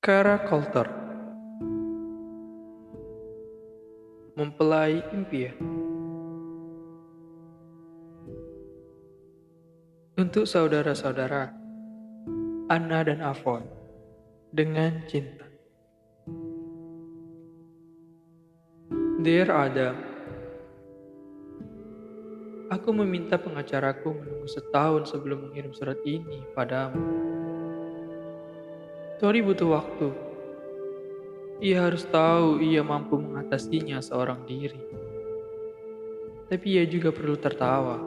Kara Kolter, mempelai impian. Untuk saudara-saudara, Anna dan Avon, dengan cinta. Dear Adam, aku meminta pengacaraku menunggu setahun sebelum mengirim surat ini padamu. Tori butuh waktu. Ia harus tahu ia mampu mengatasinya seorang diri. Tapi ia juga perlu tertawa.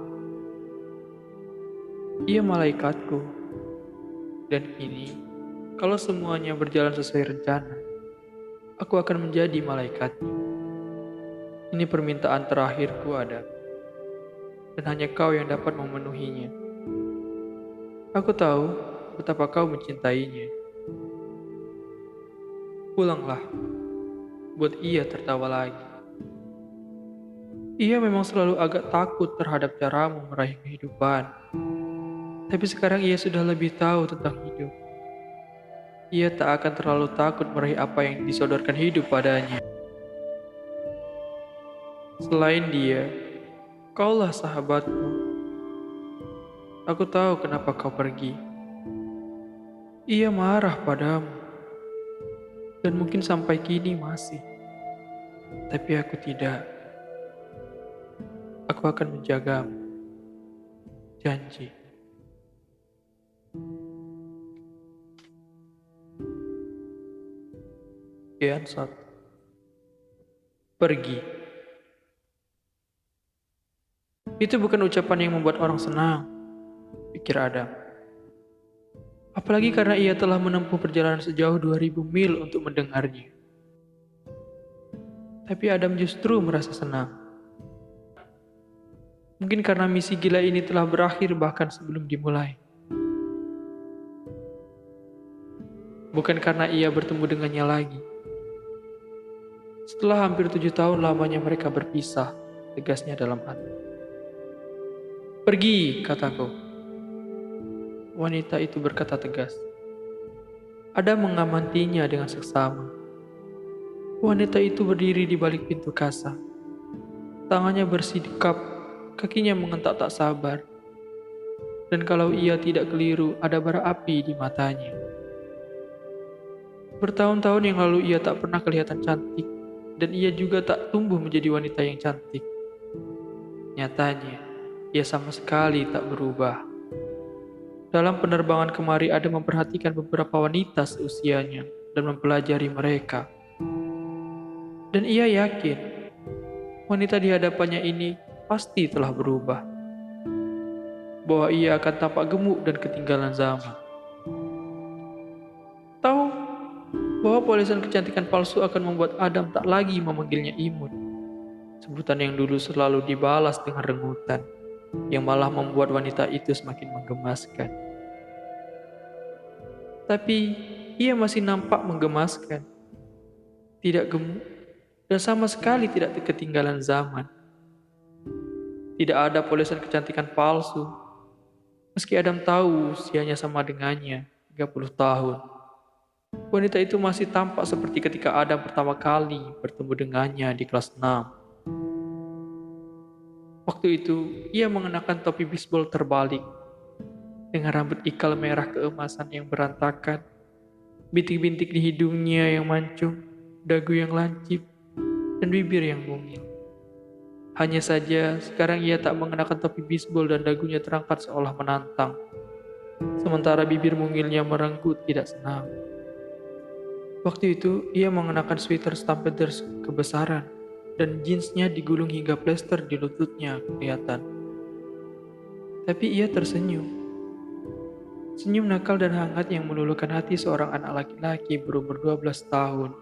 Ia malaikatku. Dan kini, kalau semuanya berjalan sesuai rencana, aku akan menjadi malaikatnya. Ini permintaan terakhirku, Adam. Dan hanya kau yang dapat memenuhinya. Aku tahu betapa kau mencintainya. Pulanglah, buat ia tertawa lagi. Ia memang selalu agak takut terhadap caramu meraih kehidupan. Tapi sekarang ia sudah lebih tahu tentang hidup. Ia tak akan terlalu takut meraih apa yang disodorkan hidup padanya. Selain dia, kaulah sahabatku. Aku tahu kenapa kau pergi. Ia marah padamu. Dan mungkin sampai kini masih. Tapi aku tidak. Aku akan menjagamu. Janji. Sekian satu. Pergi. Itu bukan ucapan yang membuat orang senang, pikir Adam. Apalagi karena ia telah menempuh perjalanan sejauh 2000 mil untuk mendengarnya. Tapi Adam justru merasa senang. Mungkin karena misi gila ini telah berakhir bahkan sebelum dimulai. Bukan karena ia bertemu dengannya lagi. Setelah hampir 7 tahun lamanya mereka berpisah, tegasnya dalam hati. Pergi, kataku. Wanita itu berkata tegas. Adam mengamatinya dengan seksama. Wanita itu berdiri di balik pintu kasa. Tangannya bersikap, kakinya mengentak tak sabar. Dan kalau ia tidak keliru, ada bara api di matanya. Bertahun-tahun yang lalu ia tak pernah kelihatan cantik, dan ia juga tak tumbuh menjadi wanita yang cantik. Nyatanya, ia sama sekali tak berubah. Dalam penerbangan kemari Adam memperhatikan beberapa wanita seusianya dan mempelajari mereka. Dan ia yakin, wanita di hadapannya ini pasti telah berubah. Bahwa ia akan tampak gemuk dan ketinggalan zaman. Tahu bahwa polisan kecantikan palsu akan membuat Adam tak lagi memanggilnya imut. Sebutan yang dulu selalu dibalas dengan rengutan, yang malah membuat wanita itu semakin menggemaskan. Tapi ia masih nampak menggemaskan, tidak gemuk, dan sama sekali tidak ketinggalan zaman. Tidak ada polisan kecantikan palsu, meski Adam tahu usianya sama dengannya, 30 tahun. Wanita itu masih tampak seperti ketika Adam pertama kali bertemu dengannya di kelas 6. Waktu itu, ia mengenakan topi bisbol terbalik, dengan rambut ikal merah keemasan yang berantakan, bintik-bintik di hidungnya yang mancung, dagu yang lancip, dan bibir yang mungil. Hanya saja, sekarang ia tak mengenakan topi bisbol dan dagunya terangkat seolah menantang, sementara bibir mungilnya merenggut tidak senang. Waktu itu, ia mengenakan sweater Stampeders kebesaran, dan jeansnya digulung hingga plester di lututnya kelihatan. Tapi ia tersenyum. Senyum nakal dan hangat yang meluluhkan hati seorang anak laki-laki berumur 12 tahun,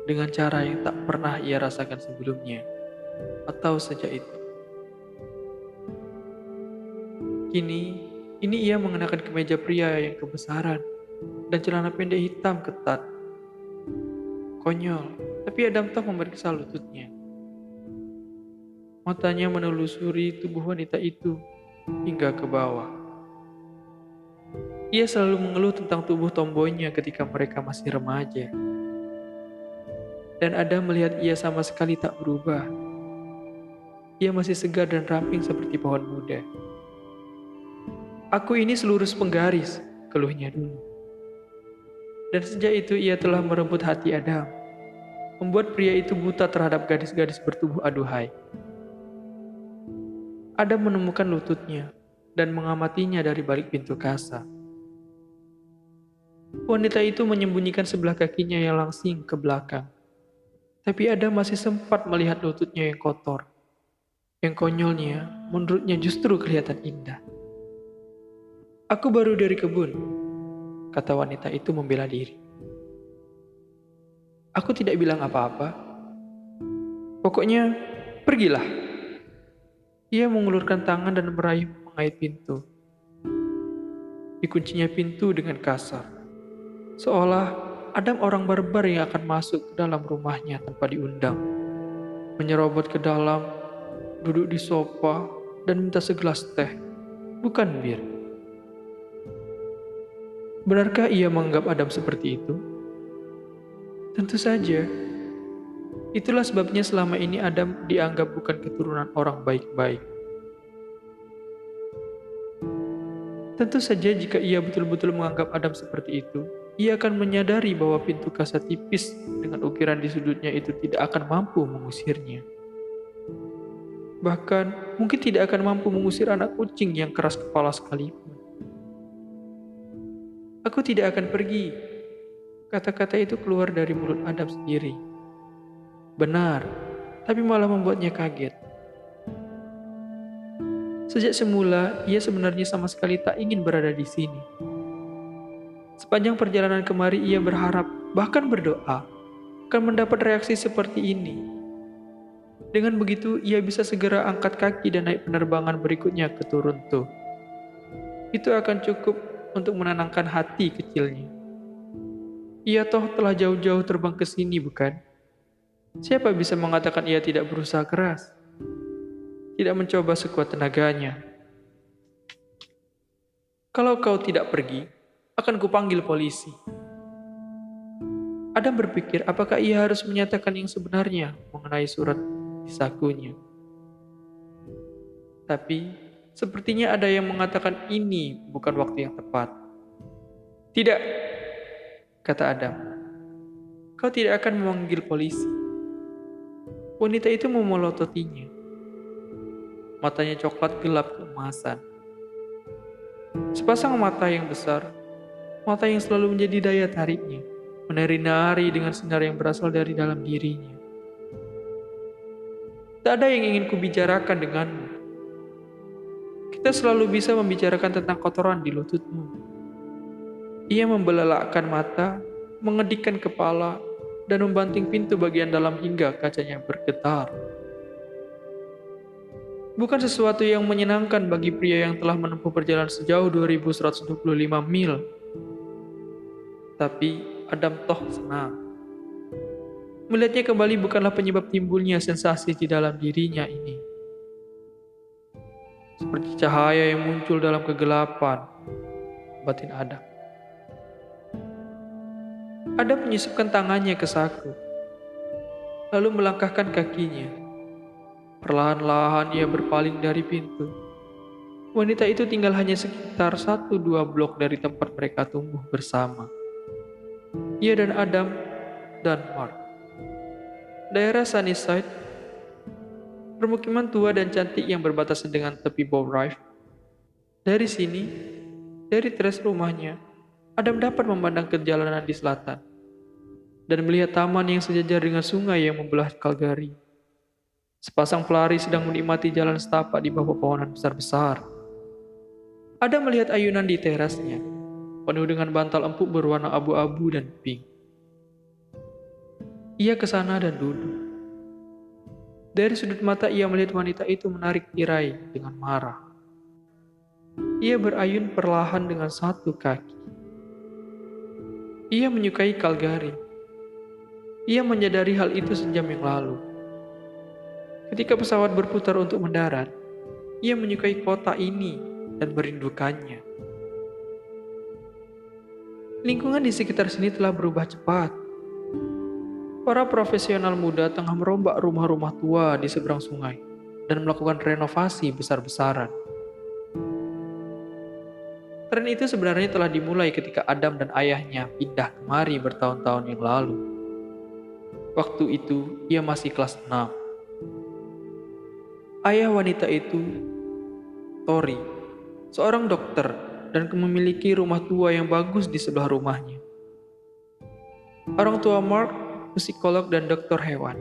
dengan cara yang tak pernah ia rasakan sebelumnya, atau sejak itu. Ini ia mengenakan kemeja pria yang kebesaran, dan celana pendek hitam ketat. Konyol, tapi Adam tak memeriksa lututnya. Matanya menelusuri tubuh wanita itu hingga ke bawah. Ia selalu mengeluh tentang tubuh tomboynya ketika mereka masih remaja. Dan Adam melihat ia sama sekali tak berubah. Ia masih segar dan ramping seperti pohon muda. Aku ini selurus penggaris, keluhnya dulu. Dan sejak itu ia telah merebut hati Adam, membuat pria itu buta terhadap gadis-gadis bertubuh aduhai. Adam menemukan lututnya dan mengamatinya dari balik pintu kasa. Wanita itu menyembunyikan sebelah kakinya yang langsing ke belakang. Tapi Adam masih sempat melihat lututnya yang kotor. Yang konyolnya, menurutnya justru kelihatan indah. Aku baru dari kebun, kata wanita itu membela diri. Aku tidak bilang apa-apa. Pokoknya, pergilah. Ia mengulurkan tangan dan meraih mengait pintu. Dikuncinya pintu dengan kasar. Seolah Adam orang barbar yang akan masuk ke dalam rumahnya tanpa diundang. Menyerobot ke dalam, duduk di sofa, dan minta segelas teh, bukan bir. Benarkah ia menganggap Adam seperti itu? Tentu saja. Itulah sebabnya selama ini Adam dianggap bukan keturunan orang baik-baik. Tentu saja jika ia betul-betul menganggap Adam seperti itu, ia akan menyadari bahwa pintu kasa tipis dengan ukiran di sudutnya itu tidak akan mampu mengusirnya. Bahkan mungkin tidak akan mampu mengusir anak kucing yang keras kepala sekalipun. Aku tidak akan pergi. Kata-kata itu keluar dari mulut Adam sendiri. Benar, tapi malah membuatnya kaget. Sejak semula, ia sebenarnya sama sekali tak ingin berada di sini. Sepanjang perjalanan kemari ia berharap, bahkan berdoa, akan mendapat reaksi seperti ini. Dengan begitu, ia bisa segera angkat kaki dan naik penerbangan berikutnya ke Toronto. Itu akan cukup untuk menenangkan hati kecilnya. Ia toh telah jauh-jauh terbang ke sini, bukan? Siapa bisa mengatakan ia tidak berusaha keras? Tidak mencoba sekuat tenaganya. Kalau kau tidak pergi, akan kupanggil polisi. Adam berpikir apakah ia harus menyatakan yang sebenarnya mengenai surat di sakunya. Tapi, sepertinya ada yang mengatakan ini bukan waktu yang tepat. Tidak, kata Adam. Kau tidak akan memanggil polisi. Wanita itu memelototinya. Matanya coklat gelap keemasan. Sepasang mata yang besar, mata yang selalu menjadi daya tariknya, menari-nari dengan sinar yang berasal dari dalam dirinya. Tak ada yang ingin kubicarakan denganmu. Kita selalu bisa membicarakan tentang kotoran di lututmu. Ia membelalakan mata, mengedikkan kepala, dan membanting pintu bagian dalam hingga kacanya bergetar. Bukan sesuatu yang menyenangkan bagi pria yang telah menempuh perjalanan sejauh 2125 mil. Tapi Adam toh senang. Melihatnya kembali bukanlah penyebab timbulnya sensasi di dalam dirinya ini. Seperti cahaya yang muncul dalam kegelapan, batin Adam. Adam menyusupkan tangannya ke saku, lalu melangkahkan kakinya. Perlahan-lahan ia berpaling dari pintu. Wanita itu tinggal hanya sekitar 1-2 blok dari tempat mereka tumbuh bersama. Ia dan Adam dan Mark. Daerah Sunnyside, permukiman tua dan cantik yang berbatasan dengan tepi Bow Drive. Dari sini, dari teras rumahnya, Adam dapat memandang ke jalanan di selatan dan melihat taman yang sejajar dengan sungai yang membelah Calgary. Sepasang pelari sedang menikmati jalan setapak di bawah pohonan besar-besar. Adam melihat ayunan di terasnya, penuh dengan bantal empuk berwarna abu-abu dan pink. Ia ke sana dan duduk. Dari sudut mata ia melihat wanita itu menarik tirai dengan marah. Ia berayun perlahan dengan satu kaki. Ia menyukai Calgary. Ia menyadari hal itu sejam yang lalu. Ketika pesawat berputar untuk mendarat, ia menyukai kota ini dan merindukannya. Lingkungan di sekitar sini telah berubah cepat. Para profesional muda tengah merombak rumah-rumah tua di seberang sungai dan melakukan renovasi besar-besaran. Tren itu sebenarnya telah dimulai ketika Adam dan ayahnya pindah kemari bertahun-tahun yang lalu. Waktu itu, ia masih kelas 6. Ayah wanita itu, Tori, seorang dokter dan memiliki rumah tua yang bagus di sebelah rumahnya. Orang tua Mark, psikolog dan dokter hewan,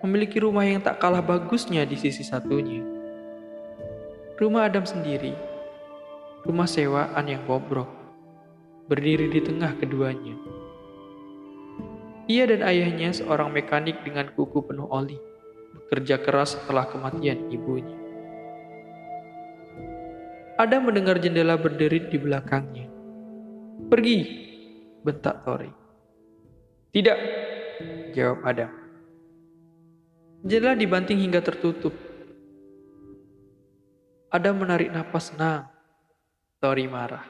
memiliki rumah yang tak kalah bagusnya di sisi satunya. Rumah Adam sendiri, rumah sewaan yang bobrok, berdiri di tengah keduanya. Ia dan ayahnya seorang mekanik dengan kuku penuh oli, bekerja keras setelah kematian ibunya. Adam mendengar jendela berderit di belakangnya. "Pergi," bentak Tori. "Tidak," jawab Adam. Jendela dibanting hingga tertutup. Adam menarik napas senang. Tori marah.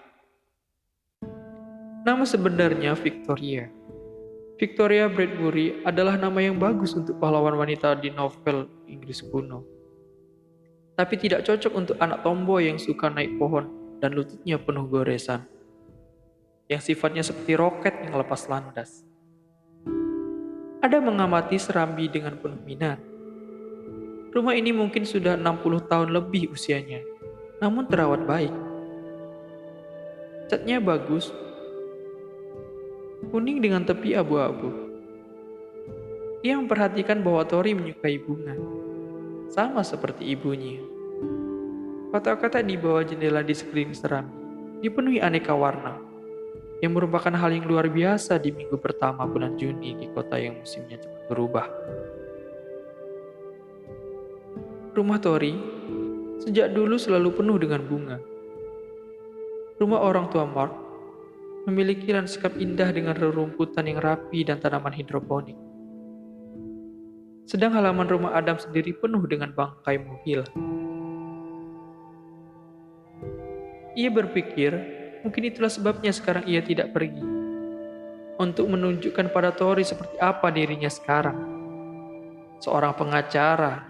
Nama sebenarnya Victoria. Victoria Bradbury adalah nama yang bagus untuk pahlawan wanita di novel Inggris kuno. Tapi tidak cocok untuk anak tomboy yang suka naik pohon dan lututnya penuh goresan. Yang sifatnya seperti roket yang lepas landas. Ada mengamati Serambi dengan penuh minat. Rumah ini mungkin sudah 60 tahun lebih usianya, namun terawat baik. Catnya bagus, kuning dengan tepi abu-abu. Ia memperhatikan bahwa Tori menyukai bunga, sama seperti ibunya. Kotak-kotak di bawah jendela di sekeliling Serambi dipenuhi aneka warna, yang merupakan hal yang luar biasa di minggu pertama bulan Juni di kota yang musimnya cepat berubah. Rumah Tori sejak dulu selalu penuh dengan bunga. Rumah orang tua Mark memiliki lanskap indah dengan rerumputan yang rapi dan tanaman hidroponik. Sedang halaman rumah Adam sendiri penuh dengan bangkai muhil. Ia berpikir, mungkin itulah sebabnya sekarang ia tidak pergi. Untuk menunjukkan pada Tori seperti apa dirinya sekarang. Seorang pengacara.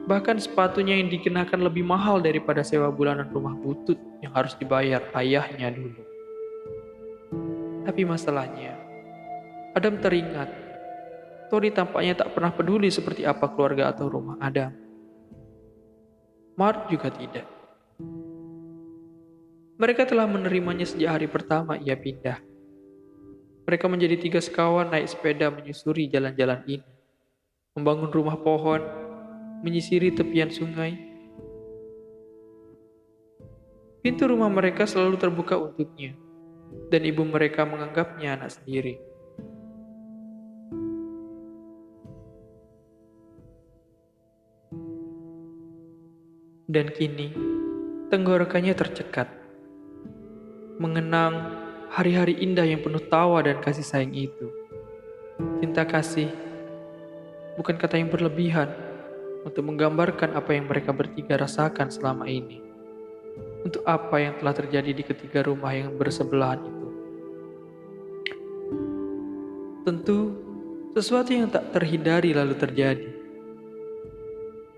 Bahkan sepatunya yang dikenakan lebih mahal daripada sewa bulanan rumah butut yang harus dibayar ayahnya dulu. Tapi masalahnya, Adam teringat, Tori tampaknya tak pernah peduli seperti apa keluarga atau rumah Adam. Mark juga tidak. Mereka telah menerimanya sejak hari pertama ia pindah. Mereka menjadi 3 sekawan naik sepeda menyusuri jalan-jalan ini, membangun rumah pohon, menyisiri tepian sungai. Pintu rumah mereka selalu terbuka untuknya, dan ibu mereka menganggapnya anak sendiri. Dan kini, tenggorokannya tercekat, mengenang hari-hari indah yang penuh tawa dan kasih sayang itu. Cinta kasih bukan kata yang berlebihan untuk menggambarkan apa yang mereka bertiga rasakan selama ini. Untuk apa yang telah terjadi di ketiga rumah yang bersebelahan itu. Tentu, sesuatu yang tak terhindari lalu terjadi.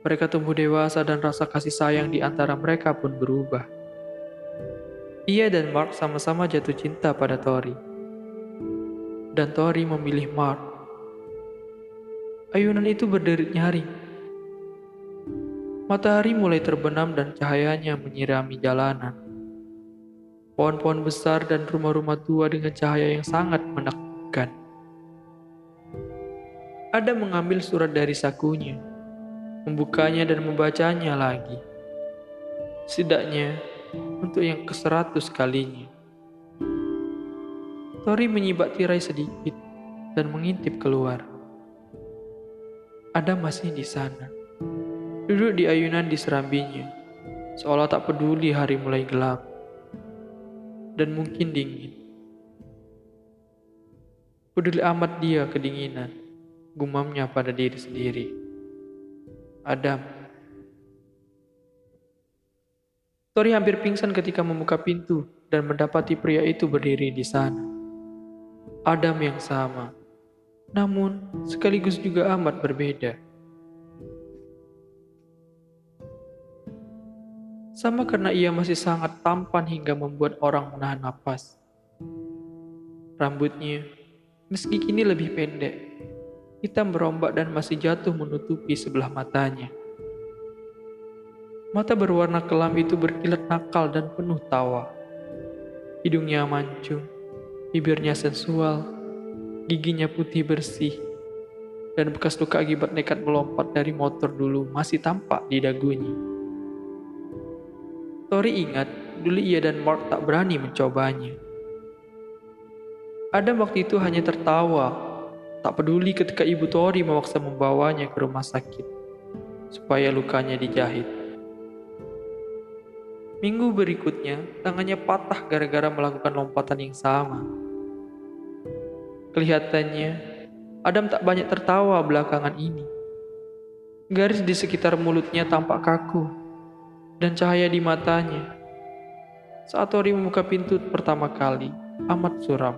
Mereka tumbuh dewasa dan rasa kasih sayang di antara mereka pun berubah. Ia dan Mark sama-sama jatuh cinta pada Tori. Dan Tori memilih Mark. Ayunan itu berderit nyaring. Matahari mulai terbenam dan cahayanya menyirami jalanan. Pohon-pohon besar dan rumah-rumah tua dengan cahaya yang sangat menakutkan. Ada mengambil surat dari sakunya, membukanya dan membacanya lagi. Setidaknya untuk yang ke-100 kalinya. Tori menyibak tirai sedikit dan mengintip keluar. Ada masih di sana. Duduk di ayunan di serambinya, seolah tak peduli hari mulai gelap, dan mungkin dingin. Peduli amat dia kedinginan, gumamnya pada diri sendiri. Adam. Tori hampir pingsan ketika membuka pintu dan mendapati pria itu berdiri di sana. Adam yang sama, namun sekaligus juga amat berbeda. Sama karena ia masih sangat tampan hingga membuat orang menahan napas. Rambutnya, meski kini lebih pendek, hitam berombak dan masih jatuh menutupi sebelah matanya. Mata berwarna kelam itu berkilat nakal dan penuh tawa. Hidungnya mancung, bibirnya sensual, giginya putih bersih, dan bekas luka akibat nekat melompat dari motor dulu masih tampak di dagunya. Tori ingat, dulu ia dan Mark tak berani mencobanya. Adam waktu itu hanya tertawa, tak peduli ketika ibu Tori memaksa membawanya ke rumah sakit, supaya lukanya dijahit. Minggu berikutnya, tangannya patah gara-gara melakukan lompatan yang sama. Kelihatannya, Adam tak banyak tertawa belakangan ini. Garis di sekitar mulutnya tampak kaku, dan cahaya di matanya. Saat Tori membuka pintu pertama kali, amat suram.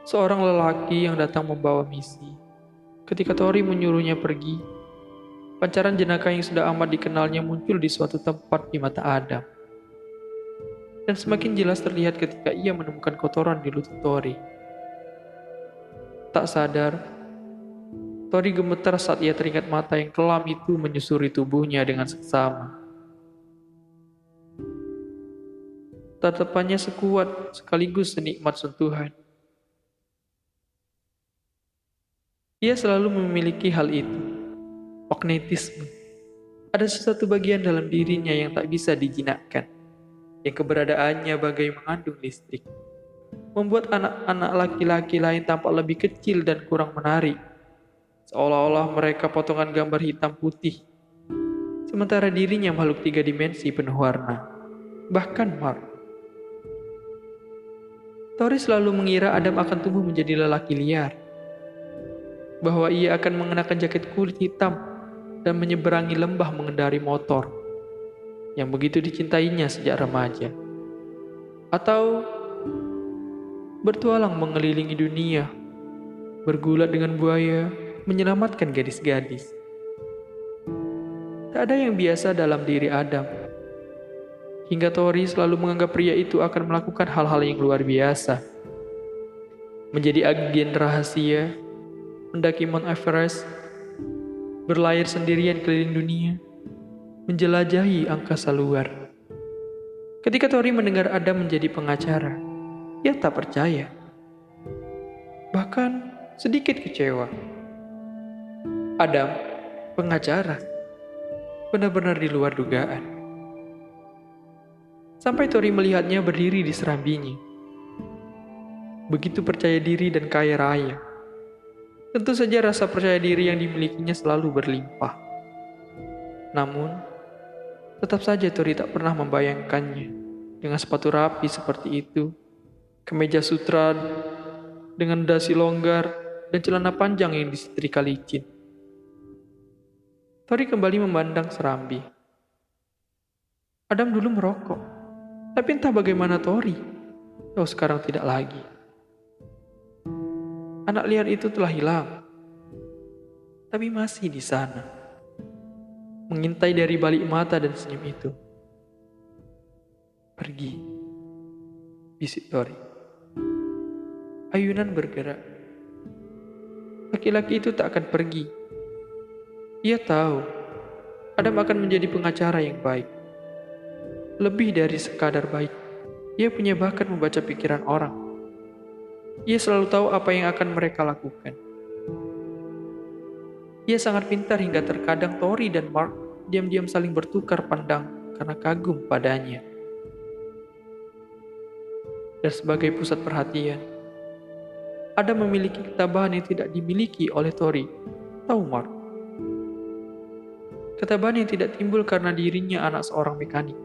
Seorang lelaki yang datang membawa misi. Ketika Tori menyuruhnya pergi, pancaran jenaka yang sudah amat dikenalnya muncul di suatu tempat di mata Adam. Dan semakin jelas terlihat ketika ia menemukan kotoran di lutut Tori. Tak sadar, Tori gemetar saat ia teringat mata yang kelam itu menyusuri tubuhnya dengan seksama. Tatapannya sekuat sekaligus senikmat sentuhan. Ia selalu memiliki hal itu, magnetisme. Ada sesuatu bagian dalam dirinya yang tak bisa dijinakkan, yang keberadaannya bagai mengandung listrik, membuat anak-anak laki-laki lain tampak lebih kecil dan kurang menarik, seolah-olah mereka potongan gambar hitam putih, sementara dirinya makhluk 3 dimensi penuh warna. Bahkan Mark. Tori selalu mengira Adam akan tumbuh menjadi lelaki liar, bahwa ia akan mengenakan jaket kulit hitam dan menyeberangi lembah mengendari motor yang begitu dicintainya sejak remaja, atau bertualang mengelilingi dunia, bergulat dengan buaya, menyelamatkan gadis-gadis. Tak ada yang biasa dalam diri Adam, hingga Tori selalu menganggap pria itu akan melakukan hal-hal yang luar biasa, menjadi agen rahasia, mendaki Mount Everest, berlayar sendirian keliling dunia, menjelajahi angkasa luar. Ketika Tori mendengar Adam menjadi pengacara, ia tak percaya. Bahkan sedikit kecewa. Adam, pengacara, benar-benar di luar dugaan. Sampai Tori melihatnya berdiri di serambinya. Begitu percaya diri dan kaya raya. Tentu saja rasa percaya diri yang dimilikinya selalu berlimpah. Namun, tetap saja Tori tak pernah membayangkannya dengan sepatu rapi seperti itu, kemeja sutra dengan dasi longgar, dan celana panjang yang disetrika licin. Tori kembali memandang serambi. Adam dulu merokok, tapi entah bagaimana Tori, sekarang tidak lagi. Anak liar itu telah hilang, tapi masih di sana, mengintai dari balik mata dan senyum itu. Pergi, bisik Tori. Ayunan bergerak. Laki-laki itu tak akan pergi. Ia tahu, Adam akan menjadi pengacara yang baik. Lebih dari sekadar baik, ia punya bakat membaca pikiran orang. Ia selalu tahu apa yang akan mereka lakukan. Ia sangat pintar hingga terkadang Tori dan Mark diam-diam saling bertukar pandang karena kagum padanya. Dan sebagai pusat perhatian, Adam memiliki ketabahan yang tidak dimiliki oleh Tori atau Mark. Ketabahan yang tidak timbul karena dirinya anak seorang mekanik,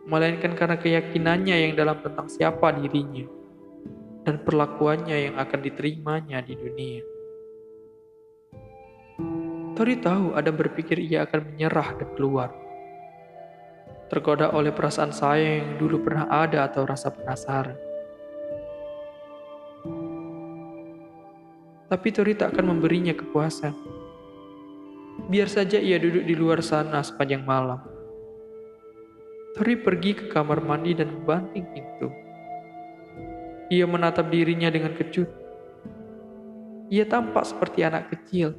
melainkan karena keyakinannya yang dalam tentang siapa dirinya dan perlakuannya yang akan diterimanya di dunia. Tori tahu Adam berpikir ia akan menyerah dan keluar. tergoda oleh perasaan sayang yang dulu pernah ada atau rasa penasaran. Tapi Tori tak akan memberinya kepuasan. Biar saja ia duduk di luar sana sepanjang malam. Tori pergi ke kamar mandi dan membanting pintu. Ia menatap dirinya dengan kecut. Ia tampak seperti anak kecil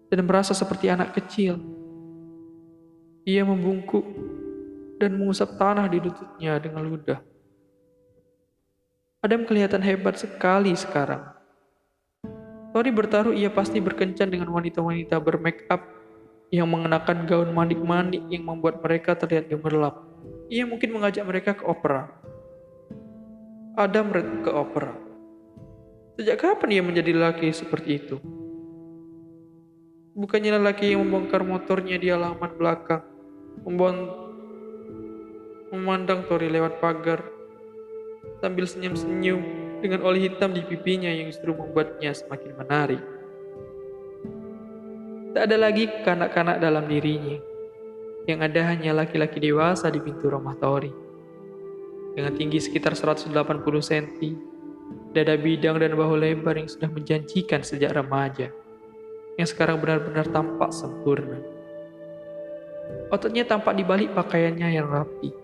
dan merasa seperti anak kecil. Ia membungkuk dan mengusap tanah di lututnya dengan ludah. Adam kelihatan hebat sekali sekarang. Tori bertaruh ia pasti berkencan dengan wanita-wanita bermake up yang mengenakan gaun manik-manik yang membuat mereka terlihat gemerlap. Ia mungkin mengajak mereka ke opera. Adam ke opera. Sejak kapan ia menjadi lelaki seperti itu? Bukannya lelaki yang membongkar motornya di halaman belakang, memandang Tori lewat pagar, sambil senyum-senyum dengan oli hitam di pipinya yang justru membuatnya semakin menarik. Tak ada lagi kanak-kanak dalam dirinya. Yang ada hanya laki-laki dewasa di pintu rumah Tori. Dengan tinggi sekitar 180 cm, dada bidang dan bahu lebar yang sudah menjanjikan sejak remaja, yang sekarang benar-benar tampak sempurna. Ototnya tampak di balik pakaiannya yang rapi.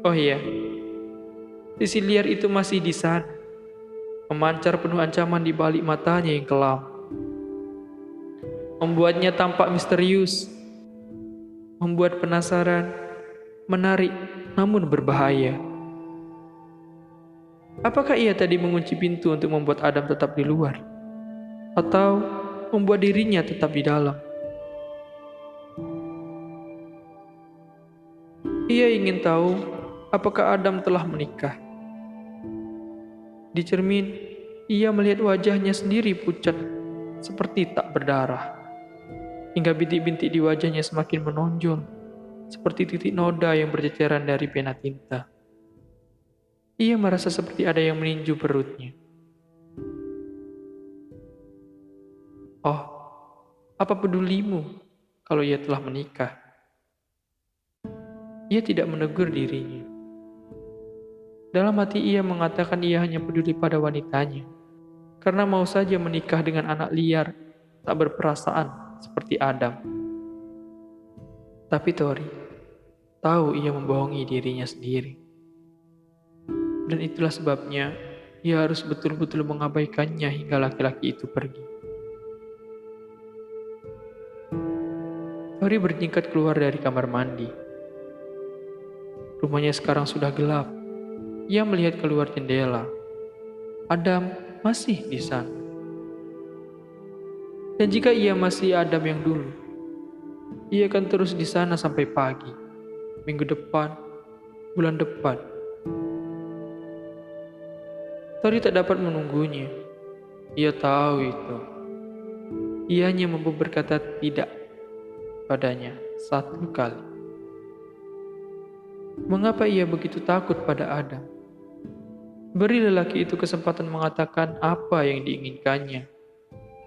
Oh iya, sisi liar itu masih di sana, memancar penuh ancaman di balik matanya yang kelam. Membuatnya tampak misterius, membuat penasaran, menarik, namun berbahaya. Apakah ia tadi mengunci pintu untuk membuat Adam tetap di luar? Atau membuat dirinya tetap di dalam? Ia ingin tahu apakah Adam telah menikah. Di cermin, ia melihat wajahnya sendiri pucat, seperti tak berdarah. Hingga bintik-bintik di wajahnya semakin menonjol, seperti titik noda yang berceceran dari pena tinta. Ia merasa seperti ada yang meninju perutnya. Oh, apa pedulimu kalau ia telah menikah? Ia tidak menegur dirinya. Dalam hati ia mengatakan ia hanya peduli pada wanitanya, karena mau saja menikah dengan anak liar, tak berperasaan seperti Adam. Tapi Tori tahu ia membohongi dirinya sendiri. Dan itulah sebabnya ia harus betul-betul mengabaikannya hingga laki-laki itu pergi. Tori berjingkat keluar dari kamar mandi. Rumahnya sekarang sudah gelap. Ia melihat keluar jendela. Adam masih di sana. Dan jika ia masih Adam yang dulu, ia akan terus di sana sampai pagi, minggu depan, bulan depan. Tori tak dapat menunggunya. Ia tahu itu. Ia hanya mampu berkata tidak padanya satu kali. Mengapa ia begitu takut pada Adam? Beri lelaki itu kesempatan mengatakan apa yang diinginkannya,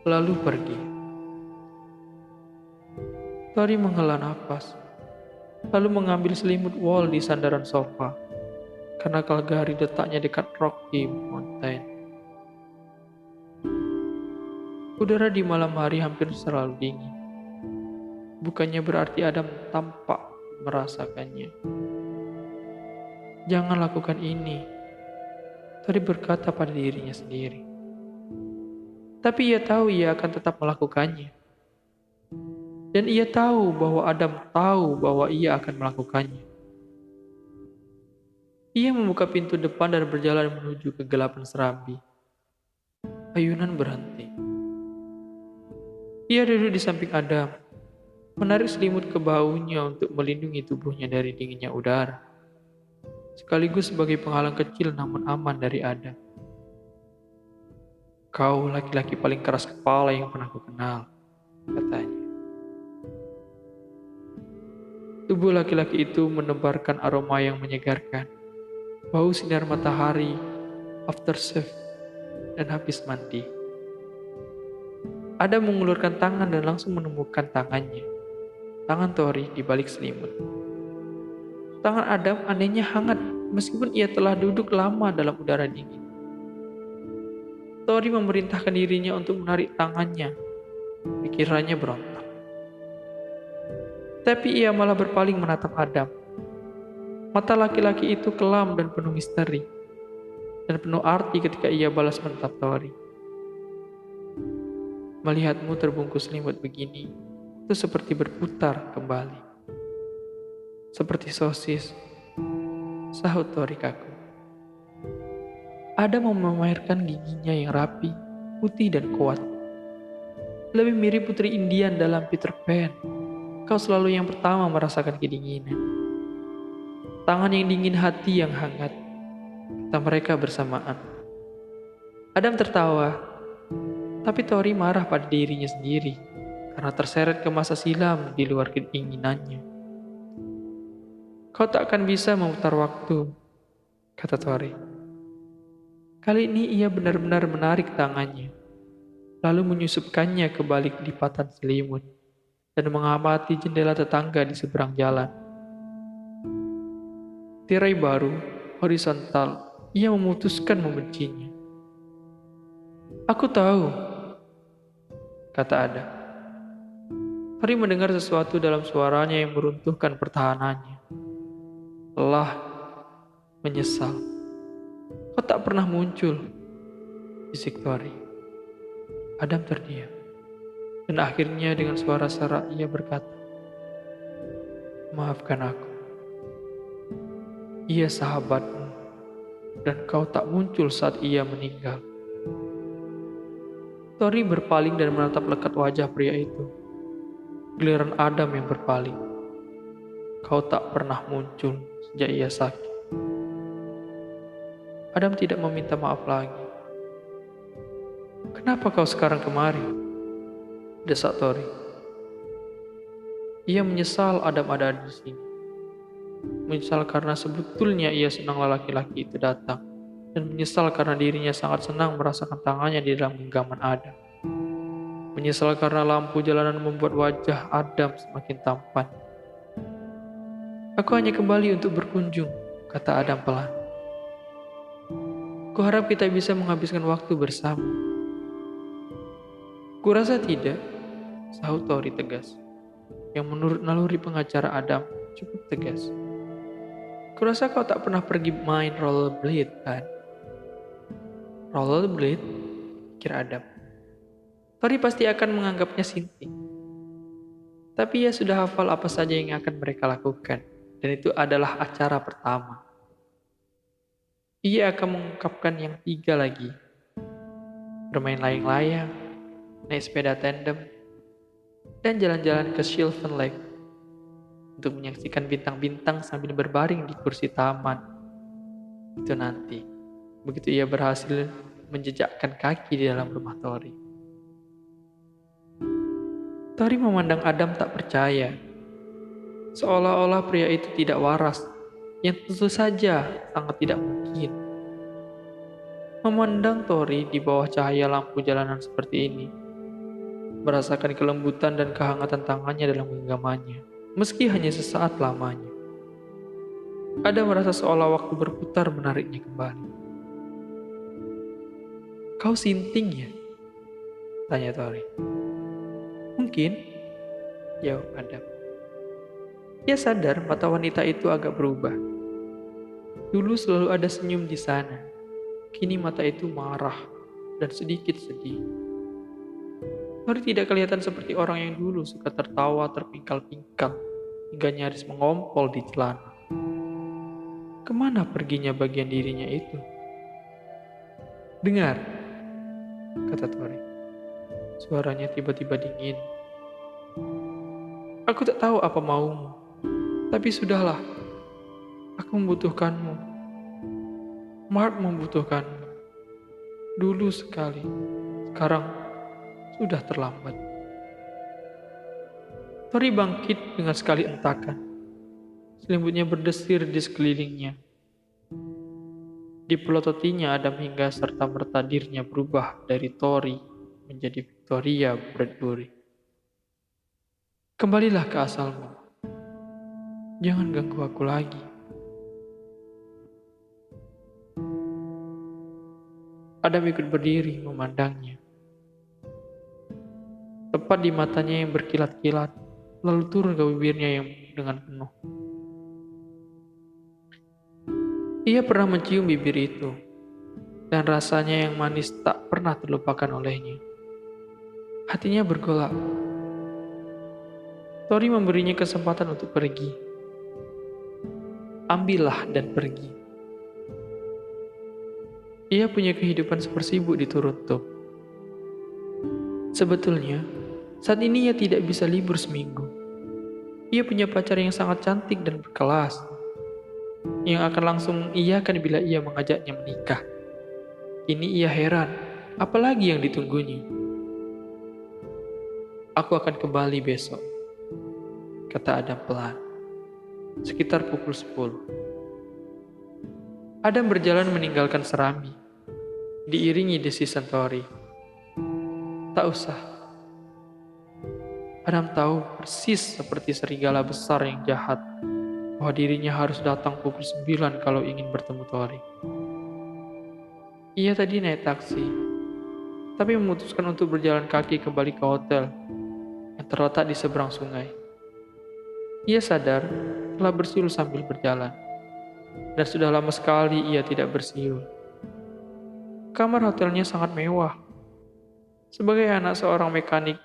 lalu pergi. Tori menghela nafas, lalu mengambil selimut wol di sandaran sofa, karena Calgary letaknya dekat Rocky Mountain. Udara di malam hari hampir selalu dingin. Bukannya berarti Adam tampak merasakannya. Jangan lakukan ini, Tori berkata pada dirinya sendiri. Tapi ia tahu ia akan tetap melakukannya. Dan ia tahu bahwa Adam tahu bahwa ia akan melakukannya. Ia membuka pintu depan dan berjalan menuju kegelapan serambi. Ayunan berhenti. Ia duduk di samping Adam, menarik selimut ke bahunya untuk melindungi tubuhnya dari dinginnya udara, sekaligus sebagai penghalang kecil namun aman dari Adam. Kau laki-laki paling keras kepala yang pernah kukenal, katanya. Tubuh laki-laki itu menebarkan aroma yang menyegarkan, bau sinar matahari, aftershave, dan habis mandi. Adam mengulurkan tangan dan langsung menemukan tangannya, tangan Tori di balik selimut. Tangan Adam anehnya hangat meskipun ia telah duduk lama dalam udara dingin. Tori memerintahkan dirinya untuk menarik tangannya. Pikirannya berontak. Tapi ia malah berpaling menatap Adam. Mata laki-laki itu kelam dan penuh misteri, dan penuh arti ketika ia balas menatap Tori. Melihatmu terbungkus selimut begini, itu seperti berputar kembali. Seperti sosis, sahut Tori kaku. Adam memamerkan giginya yang rapi, putih dan kuat. Lebih mirip putri Indian dalam Peter Pan. Kau selalu yang pertama merasakan kedinginan. Tangan yang dingin, hati yang hangat. Kata mereka bersamaan. Adam tertawa, tapi Tori marah pada dirinya sendiri karena terseret ke masa silam di luar keinginannya. Kau tak akan bisa memutar waktu, kata Tori. Kali ini ia benar-benar menarik tangannya, lalu menyusupkannya ke balik lipatan selimut dan mengamati jendela tetangga di seberang jalan. Tirai baru, horizontal, ia memutuskan membencinya. Aku tahu, kata Adam. Tori mendengar sesuatu dalam suaranya yang meruntuhkan pertahanannya. Lelah, menyesal. Kau tak pernah muncul, bisik Tori. Adam terdiam. Dan akhirnya dengan suara serak ia berkata, maafkan aku. Ia sahabatmu, dan kau tak muncul saat ia meninggal. Tori berpaling dan menatap lekat wajah pria itu. Giliran Adam yang berpaling. Kau tak pernah muncul sejak ia sakit. Adam tidak meminta maaf lagi. Kenapa kau sekarang kemari? Desak Tori. Ia menyesal Adam ada di sini. Menyesal karena sebetulnya ia senang laki-laki itu datang. Dan menyesal karena dirinya sangat senang merasakan tangannya di dalam genggaman Adam. Menyesal karena lampu jalanan membuat wajah Adam semakin tampan. Aku hanya kembali untuk berkunjung, kata Adam pelan. Kuharap kita bisa menghabiskan waktu bersama. Kurasa tidak, sahut Tori tegas. Yang menurut naluri pengacara Adam cukup tegas. Kurasa kau tak pernah pergi main rollerblade, kan? Rollerblade? Kira Adam. Tori pasti akan menganggapnya sinting. Tapi ia sudah hafal apa saja yang akan mereka lakukan. Dan itu adalah acara pertama. Ia akan mengungkapkan yang 3 lagi. Bermain layang-layang, naik sepeda tandem, dan jalan-jalan ke Sylvan Lake untuk menyaksikan bintang-bintang sambil berbaring di kursi taman. Itu nanti, begitu ia berhasil menjejakkan kaki di dalam rumah Tori. Tori memandang Adam tak percaya, seolah-olah pria itu tidak waras, yang tentu saja sangat tidak mungkin. Memandang Tori di bawah cahaya lampu jalanan seperti ini, merasakan kelembutan dan kehangatan tangannya dalam genggamannya, meski hanya sesaat lamanya. Adam merasa seolah waktu berputar menariknya kembali. Kau sinting ya? Tanya Tori. Mungkin, jawab Adam. Ia sadar mata wanita itu agak berubah. Dulu selalu ada senyum di sana. Kini mata itu marah dan sedikit sedih. Tori tidak kelihatan seperti orang yang dulu suka tertawa terpingkal-pingkal hingga nyaris mengompol di celana. Kemana perginya bagian dirinya itu? Dengar, kata Tori. Suaranya tiba-tiba dingin. Aku tak tahu apa maumu, tapi sudahlah. Aku membutuhkanmu. Mark membutuhkanmu. Dulu sekali. Sekarang sudah terlambat. Tori bangkit dengan sekali entakan. Selimutnya berdesir di sekelilingnya. Dipelototinya Adam hingga serta-merta dirinya berubah dari Tori menjadi Victoria Bradbury. Kembalilah ke asalmu. Jangan ganggu aku lagi. Adam ikut berdiri memandangnya. Tepat di matanya yang berkilat-kilat, lalu turun ke bibirnya yang dengan penuh. Ia pernah mencium bibir itu, dan rasanya yang manis tak pernah terlupakan olehnya. Hatinya bergolak. Tori memberinya kesempatan untuk pergi. Ambillah dan pergi. Ia punya kehidupan sepersibuk di Toronto. Sebetulnya, saat ini ia tidak bisa libur seminggu. Ia punya pacar yang sangat cantik dan berkelas, yang akan langsung mengiyakan bila ia mengajaknya menikah. Kini ia heran, apalagi yang ditunggunya. Aku akan kembali besok, kata Adam pelan, sekitar pukul 10. Adam berjalan meninggalkan Serambi, diiringi desisan Tori. Tak usah. Adam tahu persis seperti serigala besar yang jahat, bahwa dirinya harus datang pukul 9 kalau ingin bertemu Tori. Ia tadi naik taksi, tapi memutuskan untuk berjalan kaki kembali ke hotel yang terletak di seberang sungai. Ia sadar telah bersiul sambil berjalan, dan sudah lama sekali ia tidak bersiul. Kamar hotelnya sangat mewah. Sebagai anak seorang mekanik,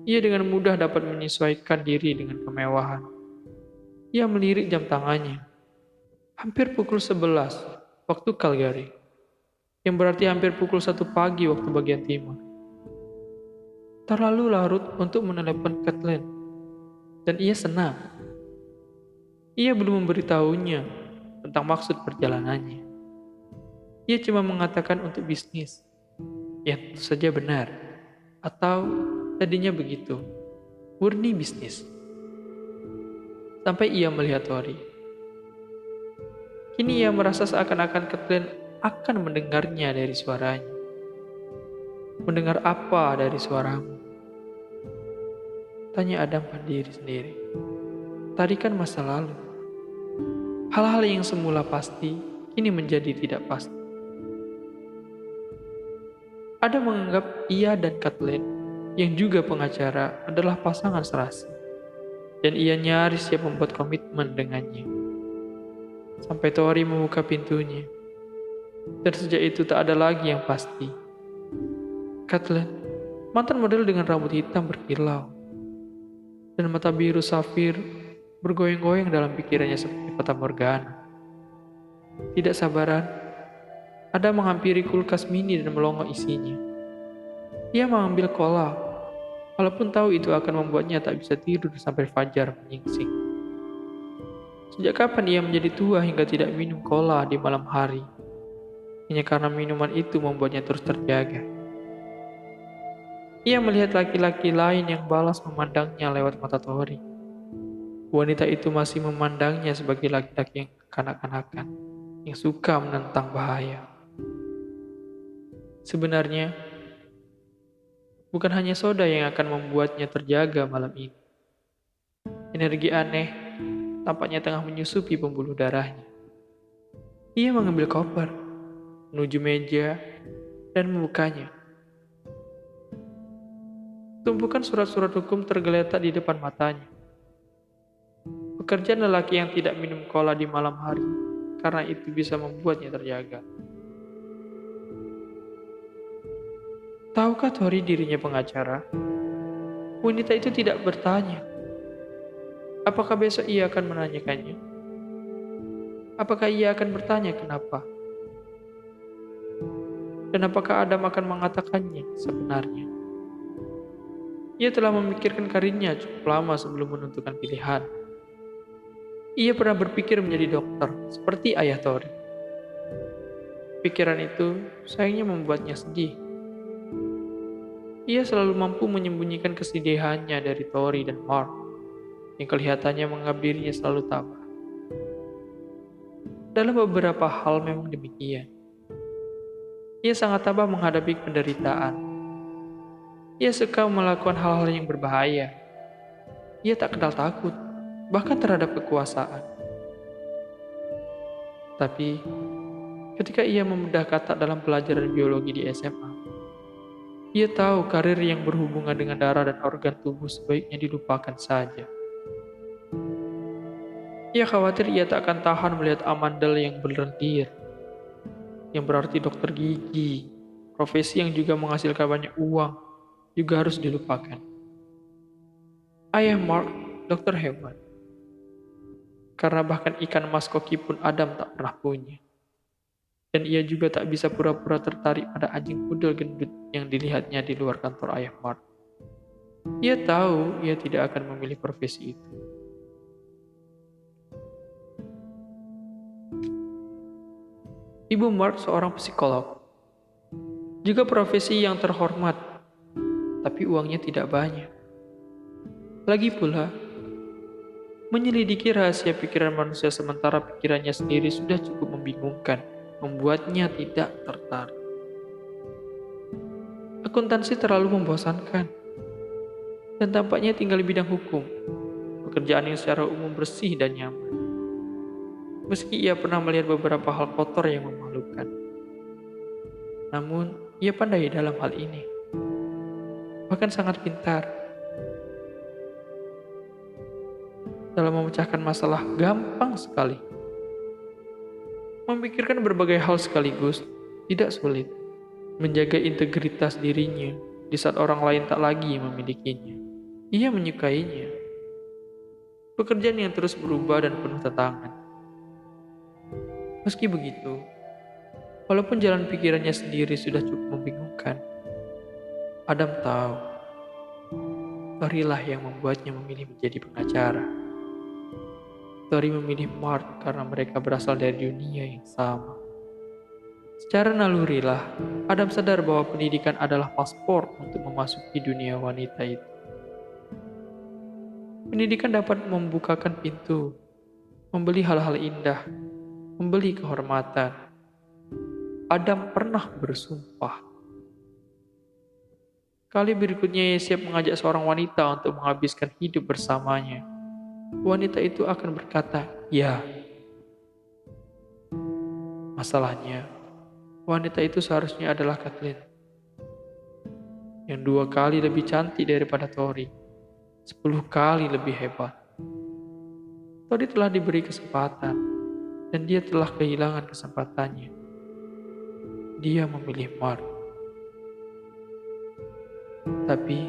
ia dengan mudah dapat menyesuaikan diri dengan kemewahan. Ia melirik jam tangannya. Hampir pukul 11 waktu Calgary, yang berarti hampir pukul 1 pagi waktu bagian timur. Terlalu larut untuk menelepon Kathleen, dan ia senang. Ia belum memberitahunya tentang maksud perjalanannya. Ia cuma mengatakan untuk bisnis, yang tentu saja benar, atau tadinya begitu, murni bisnis. Sampai ia melihat Tori. Kini ia merasa seakan-akan Kathleen akan mendengarnya dari suaranya. Mendengar apa dari suaramu? Tanya Adam pada diri sendiri. Tadi kan masa lalu. Hal-hal yang semula pasti, kini menjadi tidak pasti. Adam menganggap ia dan Kathleen, yang juga pengacara, adalah pasangan serasi. Dan ia nyaris siap membuat komitmen dengannya. Sampai Tori membuka pintunya. Dan sejak itu tak ada lagi yang pasti. Kathleen, mantan model dengan rambut hitam berkilau, dan mata biru safir bergoyang-goyang dalam pikirannya seperti fata morgana. Tidak sabaran, Adam menghampiri kulkas mini dan melongo isinya. Ia mengambil cola, walaupun tahu itu akan membuatnya tak bisa tidur sampai fajar menyingsing. Sejak kapan ia menjadi tua hingga tidak minum cola di malam hari? Hanya karena minuman itu membuatnya terus terjaga. Ia melihat laki-laki lain yang balas memandangnya lewat mata Tori. Wanita itu masih memandangnya sebagai laki-laki yang kanak-kanakan, yang suka menentang bahaya. Sebenarnya, bukan hanya soda yang akan membuatnya terjaga malam ini. Energi aneh tampaknya tengah menyusupi pembuluh darahnya. Ia mengambil koper, menuju meja, dan membukanya. Tumpukan surat-surat hukum tergeletak di depan matanya. Pekerjaan lelaki yang tidak minum cola di malam hari, karena itu bisa membuatnya terjaga. Tahukah Tori dirinya pengacara? Wanita itu tidak bertanya. Apakah besok ia akan menanyakannya? Apakah ia akan bertanya kenapa? Dan apakah Adam akan mengatakannya sebenarnya? Ia telah memikirkan karirnya cukup lama sebelum menentukan pilihan. Ia pernah berpikir menjadi dokter, seperti ayah Tori. Pikiran itu sayangnya membuatnya sedih. Ia selalu mampu menyembunyikan kesedihannya dari Tori dan Mark, yang kelihatannya menganggap dirinya selalu tabah. Dalam beberapa hal memang demikian. Ia sangat tabah menghadapi penderitaan. Ia suka melakukan hal-hal yang berbahaya. Ia tak kenal takut, bahkan terhadap kekuasaan. Tapi, Ketika ia membedah kata dalam pelajaran biologi di SMA, ia tahu karir yang berhubungan dengan darah dan organ tubuh sebaiknya dilupakan saja. Ia khawatir ia tak akan tahan melihat amandel yang berlendir, yang berarti dokter gigi, profesi yang juga menghasilkan banyak uang, juga harus dilupakan. Ayah Mark, dokter hewan, karena bahkan ikan mas koki pun Adam tak pernah punya. Dan ia juga tak bisa pura-pura tertarik pada anjing pudel gendut yang dilihatnya di luar kantor ayah Mark. Ia tahu ia tidak akan memilih profesi itu. Ibu Mark seorang psikolog, juga profesi yang terhormat, tapi uangnya tidak banyak. Lagi pula, menyelidiki rahasia pikiran manusia sementara pikirannya sendiri sudah cukup membingungkan, membuatnya tidak tertarik. Akuntansi terlalu membosankan, dan tampaknya tinggal di bidang hukum, pekerjaan yang secara umum bersih dan nyaman. Meski ia pernah melihat beberapa hal kotor yang memalukan. Namun, ia pandai dalam hal ini. Bahkan sangat pintar. Dalam memecahkan masalah gampang sekali. Memikirkan berbagai hal sekaligus tidak sulit. Menjaga integritas dirinya di saat orang lain tak lagi memilikinya. Ia menyukainya. Pekerjaan yang terus berubah dan penuh tantangan. Meski begitu, walaupun jalan pikirannya sendiri sudah cukup membingungkan, Adam tahu, Torilah yang membuatnya memilih menjadi pengacara. Tori memilih Mark karena mereka berasal dari dunia yang sama. Secara nalurilah, Adam sadar bahwa pendidikan adalah paspor untuk memasuki dunia wanita itu. Pendidikan dapat membukakan pintu, membeli hal-hal indah, membeli kehormatan. Adam pernah bersumpah. Kali berikutnya ia siap mengajak seorang wanita untuk menghabiskan hidup bersamanya. Wanita itu akan berkata, "Ya." Masalahnya, wanita itu seharusnya adalah Kathleen, yang 2 kali lebih cantik daripada Tori, 10 kali lebih hebat. Tori telah diberi kesempatan, dan dia telah kehilangan kesempatannya. Dia memilih Mark. Tapi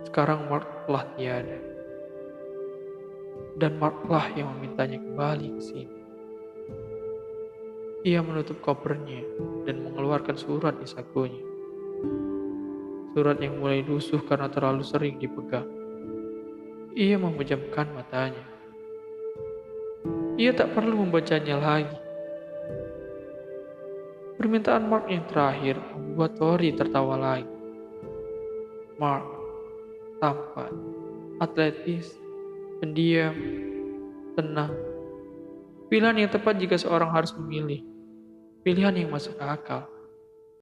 sekarang Mark telah tiada. Dan Marklah yang memintanya kembali ke sini. Ia menutup kopernya dan mengeluarkan surat di sakunya. Surat yang mulai lusuh karena terlalu sering dipegang. Ia memejamkan matanya. Ia tak perlu membacanya lagi. Permintaan Mark yang terakhir membuat Tori tertawa lagi. Mark, tampan, atletis, pendiam, tenang. Pilihan yang tepat jika seorang harus memilih. Pilihan yang masuk akal.